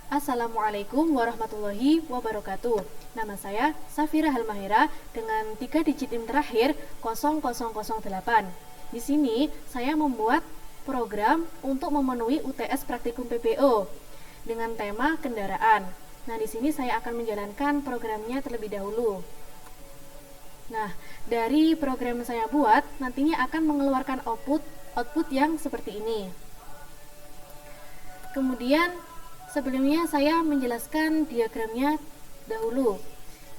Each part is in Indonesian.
Assalamualaikum warahmatullahi wabarakatuh. Nama saya Safira Halmahera dengan 3 digit NIM terakhir 0008. Di sini saya membuat program untuk memenuhi UTS Praktikum PPO dengan tema kendaraan. Nah, di sini saya akan menjalankan programnya terlebih dahulu. Nah, dari program yang saya buat nantinya akan mengeluarkan output yang seperti ini. Kemudian sebelumnya saya menjelaskan diagramnya dahulu.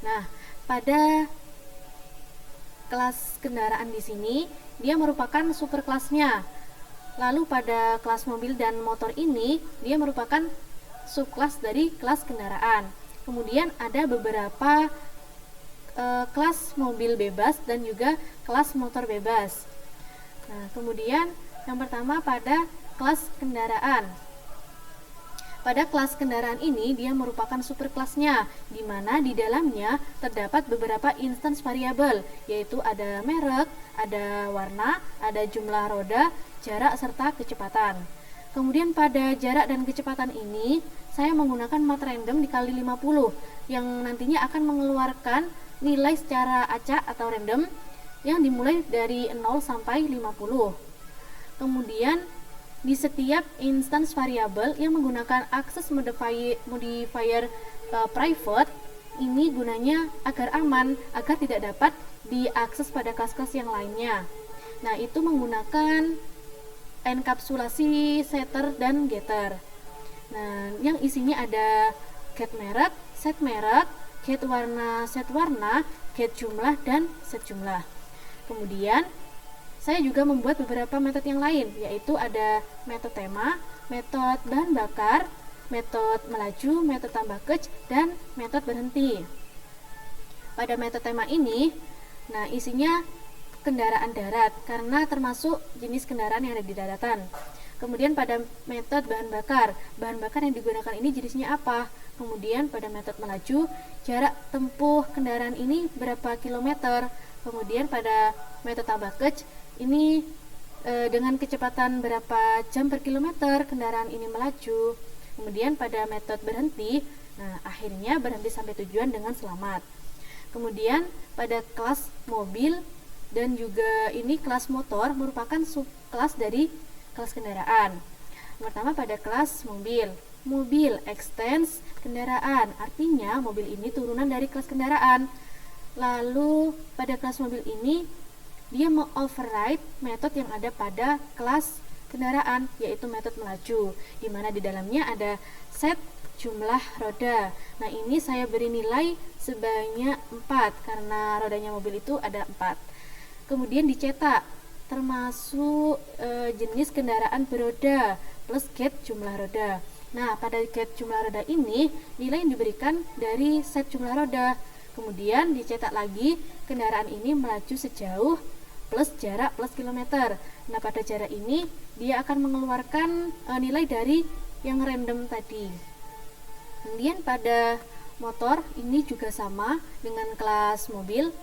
Nah, pada kelas kendaraan di sini dia merupakan superkelasnya. Lalu pada kelas mobil dan motor ini dia merupakan subkelas dari kelas kendaraan. Kemudian ada beberapa kelas mobil bebas dan juga kelas motor bebas. Nah, kemudian yang pertama pada kelas kendaraan. Pada kelas kendaraan ini dia merupakan superkelasnya, di mana di dalamnya terdapat beberapa instance variabel, yaitu ada merek, ada warna, ada jumlah roda, jarak serta kecepatan. Kemudian pada jarak dan kecepatan ini saya menggunakan mat random dikali 50 yang nantinya akan mengeluarkan nilai secara acak atau random yang dimulai dari 0 sampai 50. Kemudian di setiap instance variabel yang menggunakan access modifier private ini gunanya agar aman, agar tidak dapat diakses pada kelas-kelas yang lainnya. Nah, itu menggunakan enkapsulasi setter dan getter. Nah, yang isinya ada get merek, get warna, set warna, get jumlah, dan set jumlah. Kemudian saya juga membuat beberapa metode yang lain, yaitu ada metode tema, metode bahan bakar, metode melaju, metode tambah kec, dan metode berhenti. Pada metode tema ini, nah isinya kendaraan darat, karena termasuk jenis kendaraan yang ada di daratan. Kemudian pada metode bahan bakar yang digunakan ini jenisnya apa? Kemudian pada metode melaju, jarak tempuh kendaraan ini berapa kilometer? Kemudian pada metode tambah kec, ini dengan kecepatan berapa jam per kilometer kendaraan ini melaju. Kemudian pada metode berhenti, nah akhirnya berhenti sampai tujuan dengan selamat. Kemudian pada kelas mobil dan juga ini kelas motor merupakan subkelas dari kelas kendaraan. Pertama pada kelas mobil extends kendaraan, artinya mobil ini turunan dari kelas kendaraan. Lalu pada kelas mobil ini dia me-override metode yang ada pada kelas kendaraan, yaitu metode melaju, di mana di dalamnya ada set jumlah roda. Nah, ini saya beri nilai sebanyak 4 karena rodanya mobil itu ada 4. Kemudian dicetak termasuk jenis kendaraan beroda plus get jumlah roda. Nah, pada get jumlah roda ini nilai yang diberikan dari set jumlah roda. Kemudian dicetak lagi kendaraan ini melaju sejauh plus jarak plus kilometer. Nah, pada jarak ini dia akan mengeluarkan nilai dari yang random tadi. Kemudian pada motor ini juga sama dengan kelas mobil.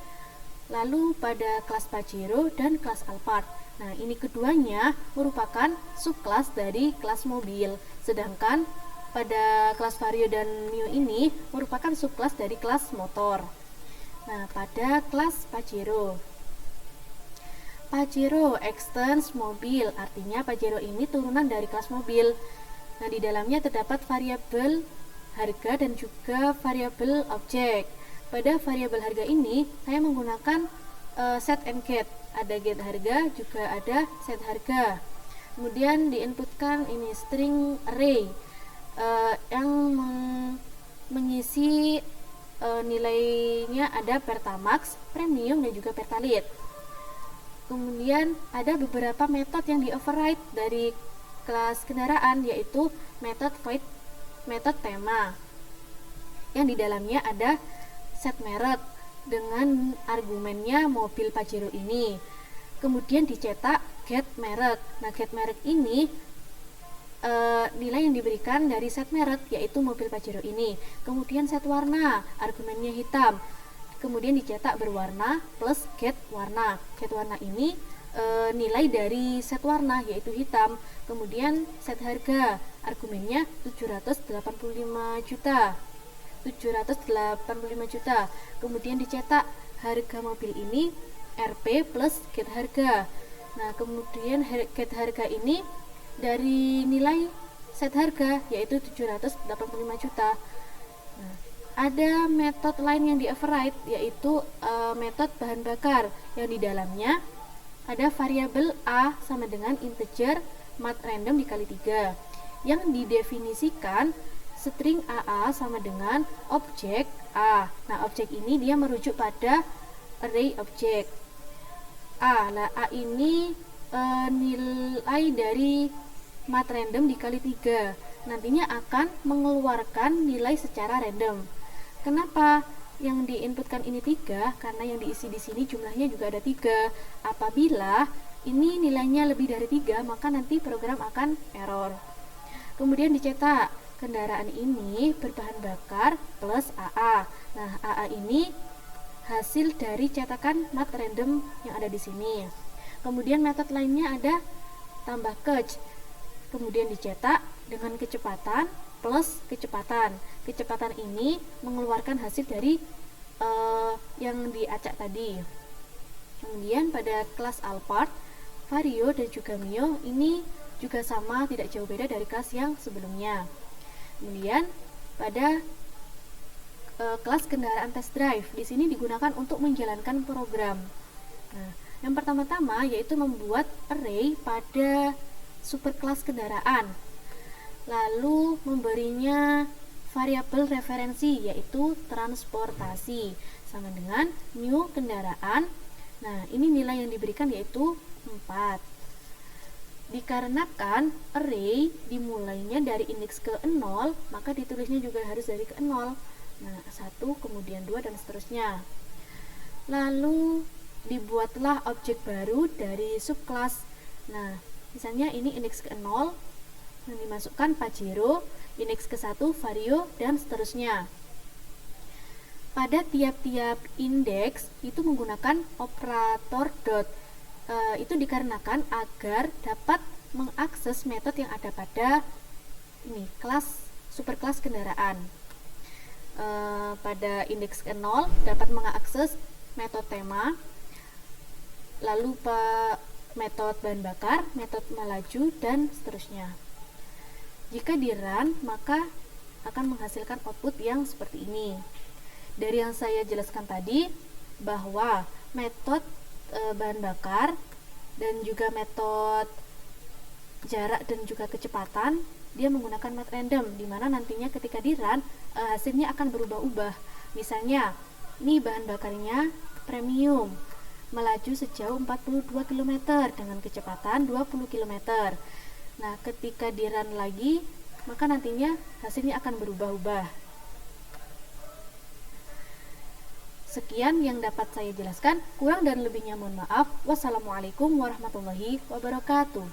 Lalu pada kelas Pajero dan kelas Alphard. Nah, ini keduanya merupakan subkelas dari kelas mobil. Sedangkan pada kelas Vario dan Mio ini merupakan subkelas dari kelas motor. Nah, pada kelas Pajero extends mobil, artinya Pajero ini turunan dari kelas mobil. Nah, di dalamnya terdapat variabel harga dan juga variabel objek. Pada variabel harga ini saya menggunakan set and get. Ada get harga, juga ada set harga. Kemudian diinputkan ini string array yang mengisi nilainya ada Pertamax, Premium, dan juga Pertalite. Kemudian ada beberapa metode yang di-override dari kelas kendaraan, yaitu metode void, metode tema, yang di dalamnya ada set merek dengan argumennya mobil Pajero ini. Kemudian dicetak get merek. Nah, get merek ini nilai yang diberikan dari set merek, yaitu mobil Pajero ini. Kemudian set warna, argumennya hitam. Kemudian dicetak berwarna plus get warna. Get warna ini nilai dari set warna yaitu hitam. Kemudian set harga, argumennya 785 juta. 785 juta. Kemudian dicetak harga mobil ini RP plus get harga. Nah, kemudian get harga ini dari nilai set harga yaitu 785 juta. Nah, ada metode lain yang di override yaitu metode bahan bakar yang di dalamnya ada variabel A sama dengan integer mat random dikali 3 yang didefinisikan string AA sama dengan objek A. Nah, objek ini dia merujuk pada array objek A. Nah, A ini nilai dari mat random dikali 3. Nantinya akan mengeluarkan nilai secara random. Kenapa yang diinputkan ini 3? Karena yang diisi di sini jumlahnya juga ada 3. Apabila ini nilainya lebih dari 3, maka nanti program akan error. Kemudian dicetak kendaraan ini berbahan bakar plus AA. Nah, AA ini hasil dari cetakan mat random yang ada di sini. Kemudian metode lainnya ada tambah catch. Kemudian dicetak dengan kecepatan plus kecepatan. Kecepatan ini mengeluarkan hasil dari yang diacak tadi. Kemudian pada kelas Alphard, Vario dan juga Mio ini juga sama, tidak jauh beda dari kelas yang sebelumnya. Kemudian pada kelas kendaraan test drive, di sini digunakan untuk menjalankan program. Nah, yang pertama-tama yaitu membuat array pada superkelas kendaraan, lalu memberinya variabel referensi yaitu transportasi sama dengan new kendaraan. Nah, ini nilai yang diberikan yaitu 4. Dikarenakan array dimulainya dari indeks ke 0, maka ditulisnya juga harus dari ke 0. Nah, 1, kemudian 2, dan seterusnya. Lalu dibuatlah objek baru dari subclass. Nah, misalnya ini indeks ke 0, yang dimasukkan Pajero, indeks ke 1 Vario, dan seterusnya. Pada tiap-tiap indeks itu menggunakan operator dot. Itu dikarenakan agar dapat mengakses metode yang ada pada ini kelas superkelas kendaraan. Pada indeks ke 0 dapat mengakses metode tema, lalu metode bahan bakar, metode melaju, dan seterusnya. Jika di run, maka akan menghasilkan output yang seperti ini. Dari yang saya jelaskan tadi, bahwa metode bahan bakar dan juga metode jarak dan juga kecepatan dia menggunakan mat random, dimana nantinya ketika di run hasilnya akan berubah-ubah. Misalnya ini bahan bakarnya premium, melaju sejauh 42 km dengan kecepatan 20 km. Nah, ketika di run lagi, maka nantinya hasilnya akan berubah-ubah. Sekian yang dapat saya jelaskan, kurang dan lebihnya mohon maaf. Wassalamualaikum warahmatullahi wabarakatuh.